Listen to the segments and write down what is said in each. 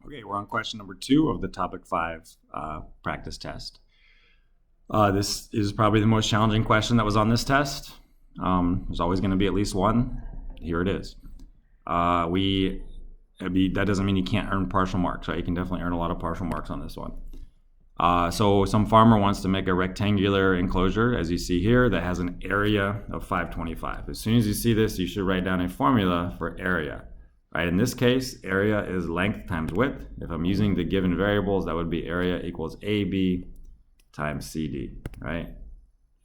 Okay, we're on question number 2 of the topic 5 practice test. This is probably the most challenging question that was on this test. There's always going to be at least one. Here it is. That doesn't mean you can't earn partial marks, right? You can definitely earn a lot of partial marks on this one. So some farmer wants to make a rectangular enclosure, as you see here, that has an area of 525. As soon as you see this, you should write down a formula for area. Right, in this case, area is length times width. If I'm using the given variables, that would be area equals AB times CD, right?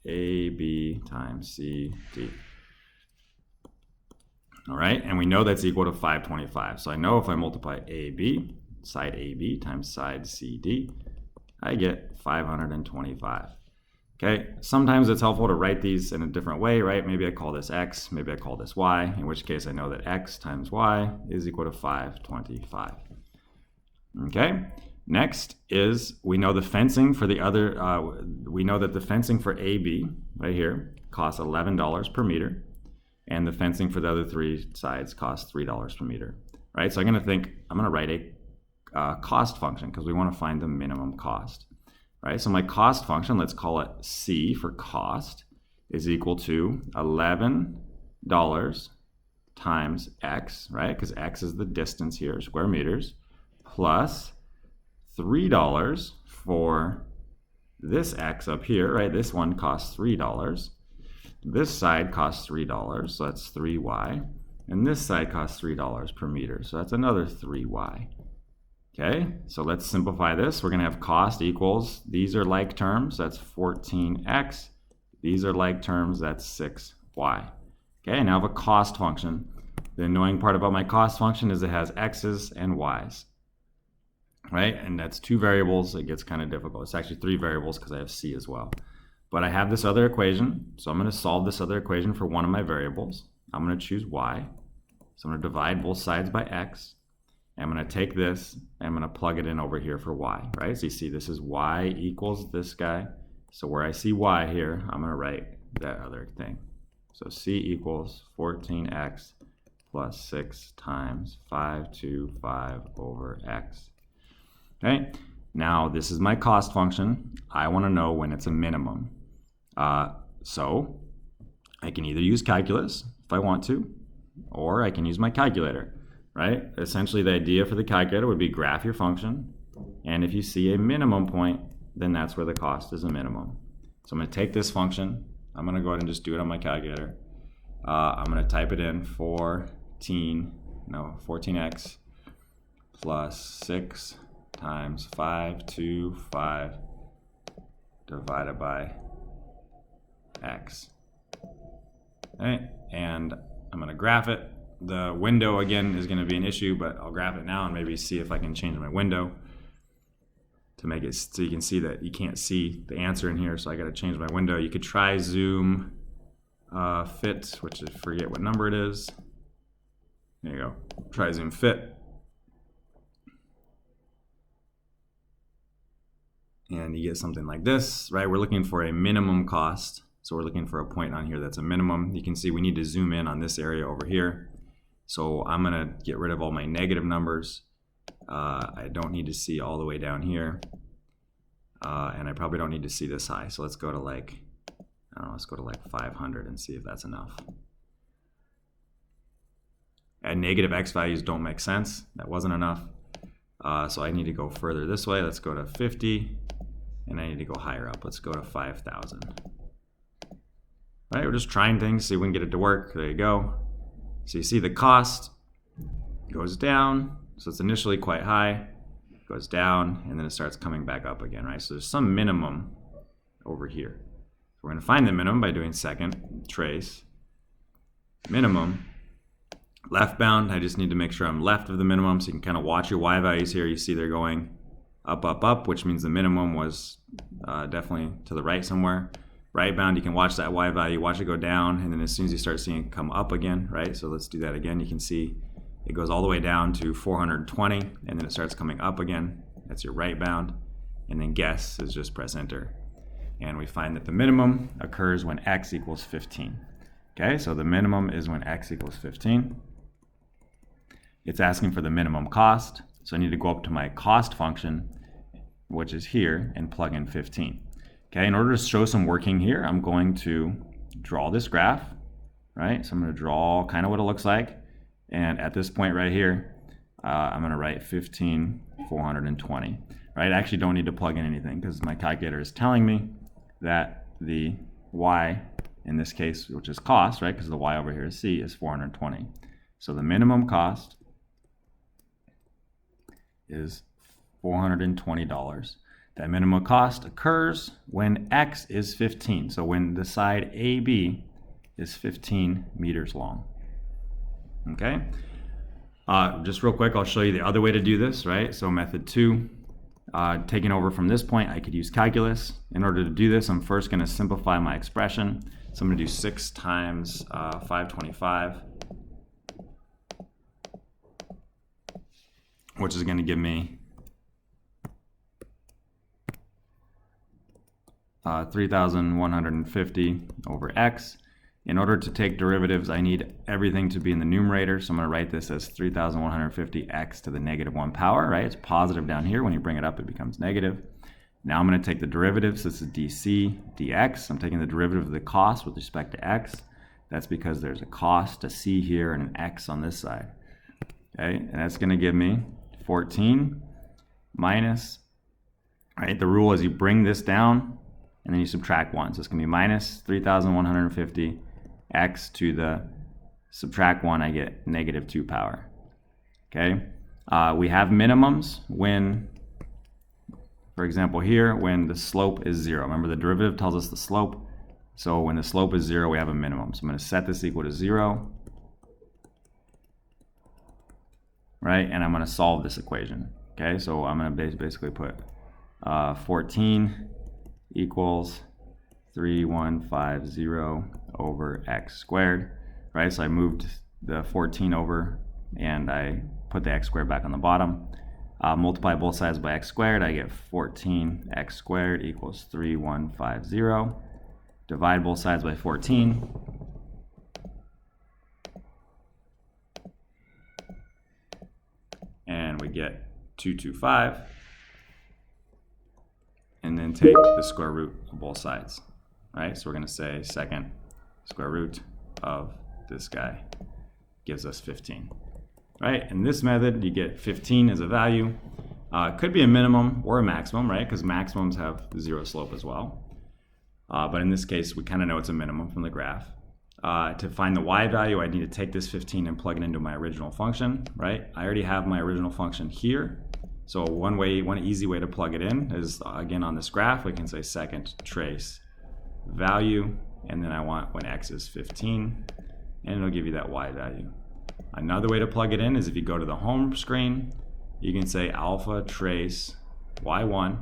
AB times CD. All right, and we know that's equal to 525. So I know if I multiply AB, side AB times side CD, I get 525. Okay, sometimes it's helpful to write these in a different way, right? Maybe I call this X, maybe I call this Y, in which case I know that X times Y is equal to 525. Okay, next is we know the fencing for the other, we know that the fencing for AB, right here, costs $11 per meter, and the fencing for the other three sides costs $3 per meter, right? So I'm gonna write a cost function because we want to find the minimum cost. Right, so my cost function, let's call it C for cost, is equal to $11 times X, right? Because X is the distance here, square meters, plus $3 for this X up here, right? This one costs $3. This side costs $3, so that's 3Y. And this side costs $3 per meter, so that's another 3Y. Okay, so let's simplify this. We're going to have cost equals, these are like terms, that's 14x. These are like terms, that's 6y. Okay, now I have a cost function. The annoying part about my cost function is it has x's and y's. Right, and that's two variables. It gets kind of difficult. It's actually three variables because I have c as well. But I have this other equation, so I'm going to solve this other equation for one of my variables. I'm going to choose y. So I'm going to divide both sides by x. I'm going to take this and I'm going to plug it in over here for y, right? So you see this is y equals this guy. So where I see y here, I'm going to write that other thing. So c equals 14x plus 6 times 525 over x. Okay, now this is my cost function. I want to know when it's a minimum. So I can either use calculus if I want to, or I can use my calculator. Right? Essentially, the idea for the calculator would be graph your function, and if you see a minimum point, then that's where the cost is a minimum. So I'm going to take this function. I'm going to go ahead and just do it on my calculator. I'm going to type it in 14x plus 6 times 525 divided by x. Okay? And I'm going to graph it. The window, again, is going to be an issue, but I'll graph it now and maybe see if I can change my window to make it so you can see that you can't see the answer in here, so I got to change my window. You could try zoom fit, which I forget what number it is. There you go. Try zoom fit. And you get something like this, right? We're looking for a minimum cost. So we're looking for a point on here that's a minimum. You can see we need to zoom in on this area over here. So I'm going to get rid of all my negative numbers. I don't need to see all the way down here. And I probably don't need to see this high. So let's go to like, I don't know, let's go to like 500 and see if that's enough. And negative x values don't make sense. That wasn't enough. So I need to go further this way. Let's go to 50. And I need to go higher up. Let's go to 5,000. Right, we're just trying things, see if we can get it to work. There you go. So you see the cost goes down. So it's initially quite high, goes down, and then it starts coming back up again, right? So there's some minimum over here. We're going to find the minimum by doing second trace. Minimum. Left bound, I just need to make sure I'm left of the minimum, so you can kind of watch your y values here. You see they're going up, up, up, which means the minimum was definitely to the right somewhere. Right bound, you can watch that y value, watch it go down, and then as soon as you start seeing it come up again, right? So let's do that again. You can see it goes all the way down to 420, and then it starts coming up again. That's your right bound. And then guess is just press enter. And we find that the minimum occurs when x equals 15. Okay, so the minimum is when x equals 15. It's asking for the minimum cost. So I need to go up to my cost function, which is here, and plug in 15. Okay, in order to show some working here, I'm going to draw this graph, right? So I'm going to draw kind of what it looks like. And at this point right here, I'm going to write 15,420, right? I actually don't need to plug in anything because my calculator is telling me that the y, in this case, which is cost, right? Because the y over here is c, is 420. So the minimum cost is $420. That minimum cost occurs when x is 15. So when the side AB is 15 meters long. Okay? Just real quick, I'll show you the other way to do this, right? So method 2, taking over from this point, I could use calculus. In order to do this, I'm first going to simplify my expression. So I'm going to do 6 times 525, which is going to give me 3,150 over x. In order to take derivatives, I need everything to be in the numerator, so I'm going to write this as 3,150x to the negative 1 power, right? It's positive down here. When you bring it up, it becomes negative. Now I'm going to take the derivatives. This is dc dx. I'm taking the derivative of the cost with respect to x. That's because there's a cost, a c here, and an x on this side. Okay, and that's going to give me 14 minus, right? The rule is you bring this down, and then you subtract 1. So it's going to be minus 3,150 x to the subtract 1, I get negative 2 power. Okay? We have minimums when, for example here, when the slope is 0. Remember, the derivative tells us the slope. So when the slope is 0, we have a minimum. So I'm going to set this equal to 0. Right? And I'm going to solve this equation. Okay? So I'm going to basically put 14 equals 3150 over x squared, right? So I moved the 14 over and I put the x squared back on the bottom. Multiply both sides by x squared, I get 14x squared equals 3150. Divide both sides by 14. And we get 225. And then take the square root of both sides, right? So we're going to say second square root of this guy gives us 15, right? In this method, you get 15 as a value. It could be a minimum or a maximum, right? Because maximums have 0 slope as well. But in this case, we kind of know it's a minimum from the graph. To find the y value, I need to take this 15 and plug it into my original function, right? I already have my original function here. So one easy way to plug it in is, again, on this graph, we can say second trace value, and then I want when x is 15, and it'll give you that y value. Another way to plug it in is if you go to the home screen, you can say alpha trace y1,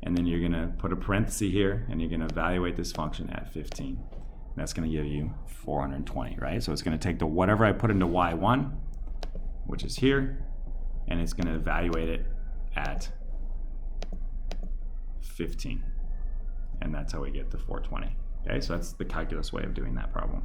and then you're going to put a parenthesis here, and you're going to evaluate this function at 15. And that's going to give you 420, right? So it's going to take the whatever I put into y1, which is here, and it's going to evaluate it at 15. And that's how we get the 420. Okay, so that's the calculus way of doing that problem.